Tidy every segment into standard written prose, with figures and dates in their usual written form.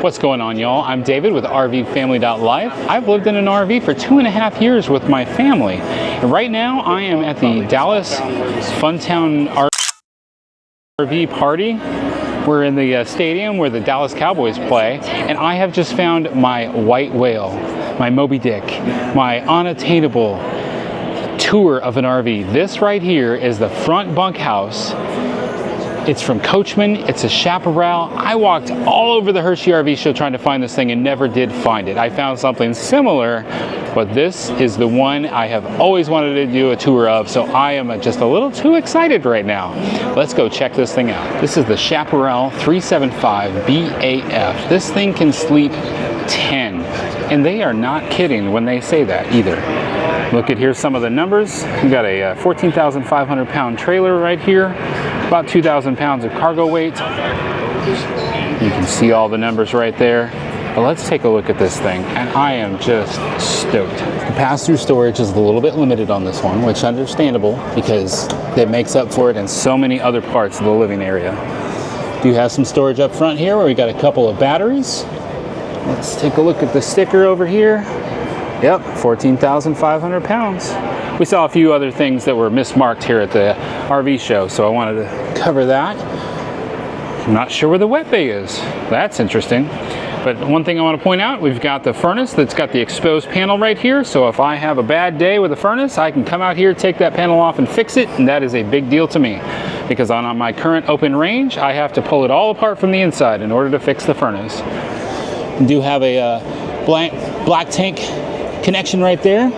What's going on, y'all? I'm David with RV Family.Life. I've lived in an RV for 2.5 years with my family. And right now I am at the Dallas Funtown RV party. We're in the stadium where the Dallas Cowboys play, and I have just found my white whale, my Moby Dick, my unattainable tour of an RV. This right here is the front bunkhouse. It's from Coachman. It's a Chaparral. I walked all over the Hershey RV show trying to find this thing and never did find it. I found something similar, but this is the one I have always wanted to do a tour of, so I am just a little too excited right now. Let's go check this thing out. This is the Chaparral 375 BAF. This thing can sleep 10, and they are not kidding when they say that either. Look at here's some of the numbers. We got a 14,500 pound trailer right here, about 2,000 pounds of cargo weight. You can see all the numbers right there. But let's take a look at this thing, and I am just stoked. The pass-through storage is a little bit limited on this one, which is understandable because it makes up for it in so many other parts of the living area. Do have some storage up front here where we got a couple of batteries. Let's take a look at the sticker over here. Yep, 14,500 pounds. We saw a few other things that were mismarked here at the RV show, so I wanted to cover that. I'm not sure where the wet bay is. That's interesting. But one thing I want to point out, we've got the furnace that's got the exposed panel right here, so if I have a bad day with the furnace, I can come out here, take that panel off and fix it, and that is a big deal to me. Because on my current open range, I have to pull it all apart from the inside in order to fix the furnace. We do have a black tank connection right there.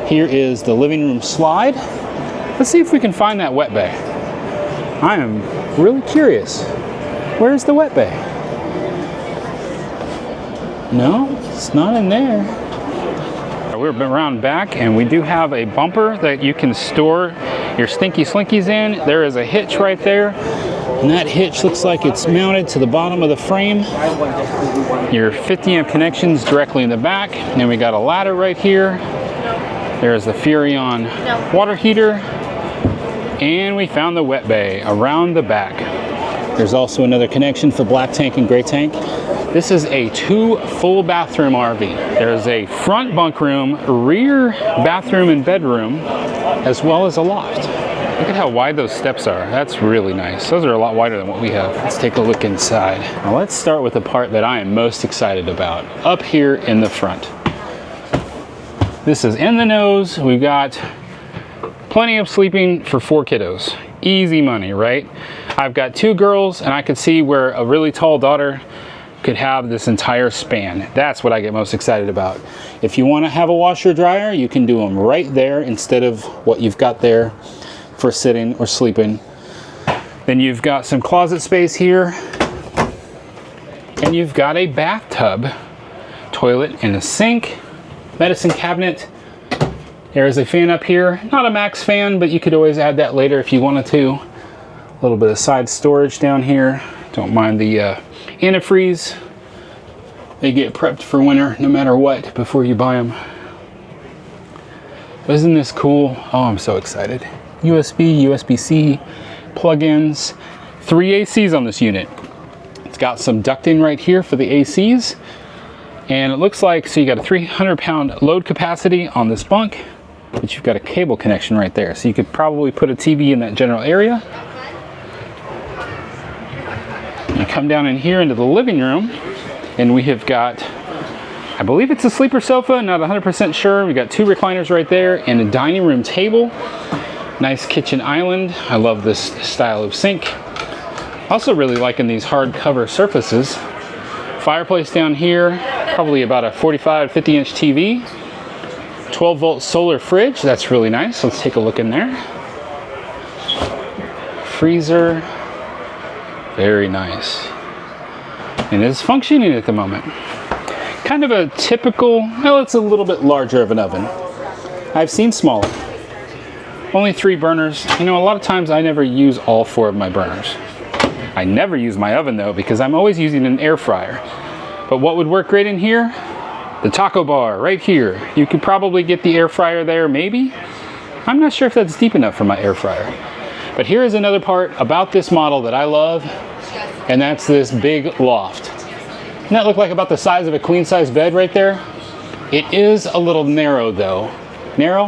Here is the living room slide. Let's see if we can find that wet bay. I am really curious. Where's the wet bay? No, it's not in there. We're around back, and we do have a bumper that you can store your stinky slinkies in. There is a hitch right there, and that hitch looks like it's mounted to the bottom of the frame. Your 50 amp connections directly in the back, and then we got a ladder right here. There's the Furrion water heater, and we found the wet bay around the back. There's also another connection for black tank and gray tank. This is a 2 full bathroom RV. There's a front bunk room, rear bathroom and bedroom, as well as a loft. Look at how wide those steps are. That's really nice. Those are a lot wider than what we have. Let's take a look inside. Now let's start with the part that I am most excited about, up here in the front. This is in the nose. We've got plenty of sleeping for 4 kiddos. Easy money, right? I've got 2 girls, and I could see where a really tall daughter could have this entire span. That's what I get most excited about. If you want to have a washer dryer, you can do them right there instead of what you've got there for sitting or sleeping. Then you've got some closet space here, and you've got a bathtub, toilet, and a sink, medicine cabinet. There is a fan up here, not a max fan, but you could always add that later if you wanted to. A little bit of side storage down here. Don't mind the antifreeze. They get prepped for winter no matter what before you buy them. Isn't this cool? Oh, I'm so excited. USB, USB-C, plug-ins, 3 ACs on this unit. It's got some ducting right here for the ACs. And it looks like, so you got a 300 pound load capacity on this bunk, but you've got a cable connection right there. So you could probably put a TV in that general area. You come down in here into the living room, and we have got, I believe it's a sleeper sofa, not 100% sure. We got 2 recliners right there and a dining room table. Nice kitchen island. I love this style of sink. Also really liking these hard cover surfaces. Fireplace down here, probably about a 45, 50 inch TV. 12 volt solar fridge, that's really nice. Let's take a look in there. Freezer, very nice. And it's functioning at the moment. Kind of a typical, well, it's a little bit larger of an oven. I've seen smaller. Only 3 burners. You know, a lot of times I never use all 4 of my burners. I never use my oven though, because I'm always using an air fryer. But what would work great in here? The taco bar right here. You could probably get the air fryer there, maybe. I'm not sure if that's deep enough for my air fryer. But here is another part about this model that I love, and that's this big loft. Doesn't that look like about the size of a queen size bed right there? It is a little narrow though. Narrow,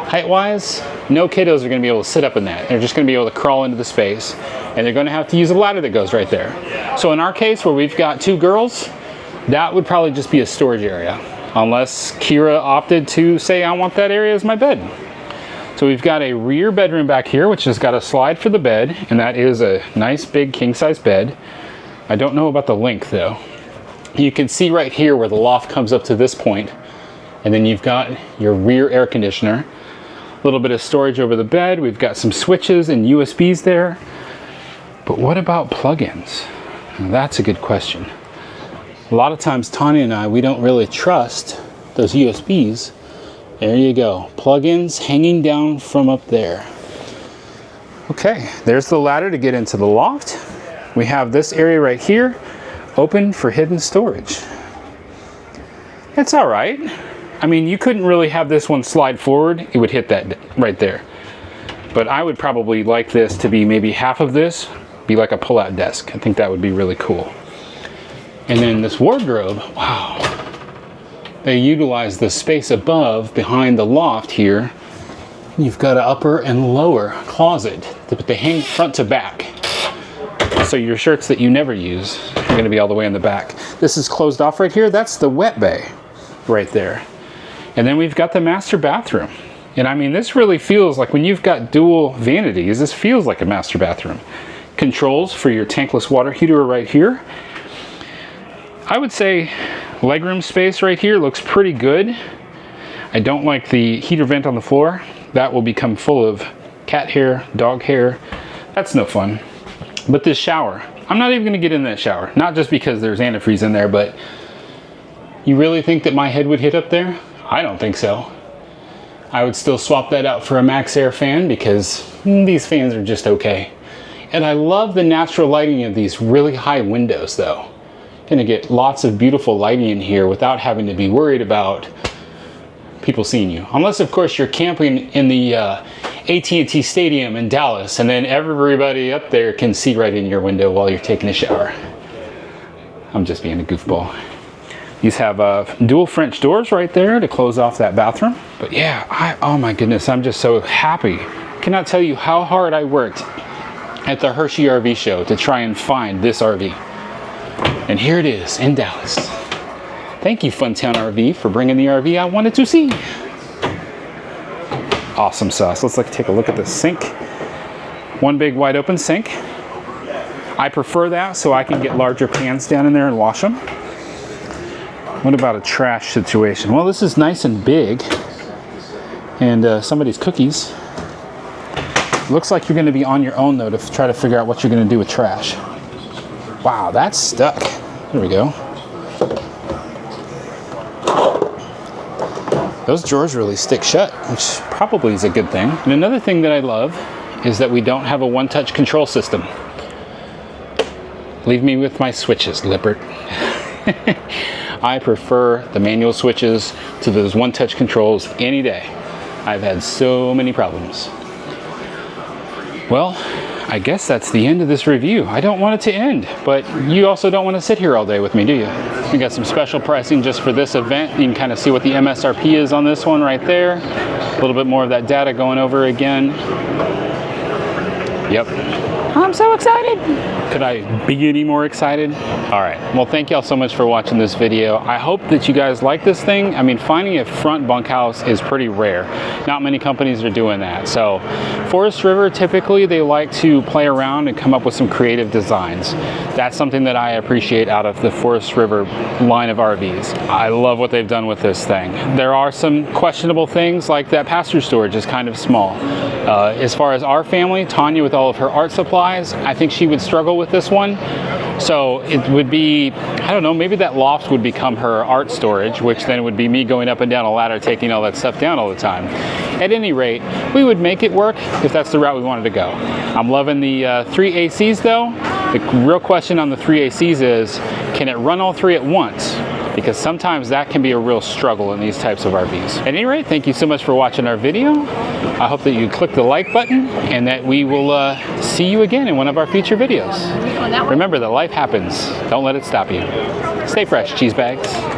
height wise, no kiddos are gonna be able to sit up in that. They're just gonna be able to crawl into the space, and they're gonna have to use a ladder that goes right there. So in our case, where we've got 2 girls, that would probably just be a storage area, unless Kira opted to say, I want that area as my bed. So we've got a rear bedroom back here, which has got a slide for the bed, and that is a nice big king size bed. I don't know about the length though. You can see right here where the loft comes up to this point, and then you've got your rear air conditioner. A little bit of storage over the bed. We've got some switches and USBs there. But what about plug-ins? That's a good question. A lot of times Tanya and I, we don't really trust those USBs. There you go, plug-ins hanging down from up there. Okay, there's the ladder to get into the loft. We have this area right here, open for hidden storage. It's all right. I mean, you couldn't really have this one slide forward. It would hit that right there. But I would probably like this to be maybe half of this, be like a pull-out desk. I think that would be really cool. And then this wardrobe, wow. They utilize the space above behind the loft here. You've got an upper and lower closet, but they hang front to back. So your shirts that you never use are going to be all the way in the back. This is closed off right here. That's the wet bay right there. And then we've got the master bathroom. And I mean, this really feels like when you've got dual vanities, this feels like a master bathroom. Controls for your tankless water heater are right here. I would say legroom space right here looks pretty good. I don't like the heater vent on the floor. That will become full of cat hair, dog hair. That's no fun. But this shower, I'm not even gonna get in that shower. Not just because there's antifreeze in there, but you really think that my head would hit up there? I don't think so. I would still swap that out for a Max Air fan because these fans are just okay. And I love the natural lighting of these really high windows though. Gonna get lots of beautiful lighting in here without having to be worried about people seeing you. Unless of course you're camping in the AT&T Stadium in Dallas and then everybody up there can see right in your window while you're taking a shower. I'm just being a goofball. These have dual French doors right there to close off that bathroom. But yeah, oh my goodness, I'm just so happy. I cannot tell you how hard I worked at the Hershey RV show to try and find this RV. And here it is in Dallas. Thank you, Funtown RV, for bringing the RV I wanted to see. Awesome sauce. Let's take a look at the sink. One big wide open sink. I prefer that so I can get larger pans down in there and wash them. What about a trash situation? Well, this is nice and big. And somebody's cookies. Looks like you're going to be on your own though to try to figure out what you're going to do with trash. Wow, that's stuck. There we go. Those drawers really stick shut, which probably is a good thing. And another thing that I love is that we don't have a one-touch control system. Leave me with my switches, Lippert. I prefer the manual switches to those one-touch controls any day. I've had so many problems. Well, I guess that's the end of this review. I don't want it to end, but you also don't want to sit here all day with me, do you? We got some special pricing just for this event. You can kind of see what the MSRP is on this one right there. A little bit more of that data going over again. Yep. I'm so excited. Could I be any more excited? All right, well, thank y'all so much for watching this video. I hope that you guys like this thing. I mean, finding a front bunkhouse is pretty rare. Not many companies are doing that. So Forest River, typically they like to play around and come up with some creative designs. That's something that I appreciate out of the Forest River line of RVs. I love what they've done with this thing. There are some questionable things, like that pass-through storage is kind of small. As far as our family, Tanya with all of her art supplies, I think she would struggle with this one. So it would be, I don't know, maybe that loft would become her art storage, which then would be me going up and down a ladder taking all that stuff down all the time. At any rate, we would make it work if that's the route we wanted to go. I'm loving the 3 ACs though. The real question on the 3 ACs is, can it run all 3 at once? Because sometimes that can be a real struggle in these types of RVs. At any rate, thank you so much for watching our video. I hope that you click the like button and that we will see you again in one of our future videos. Remember that life happens. Don't let it stop you. Stay fresh, cheese bags.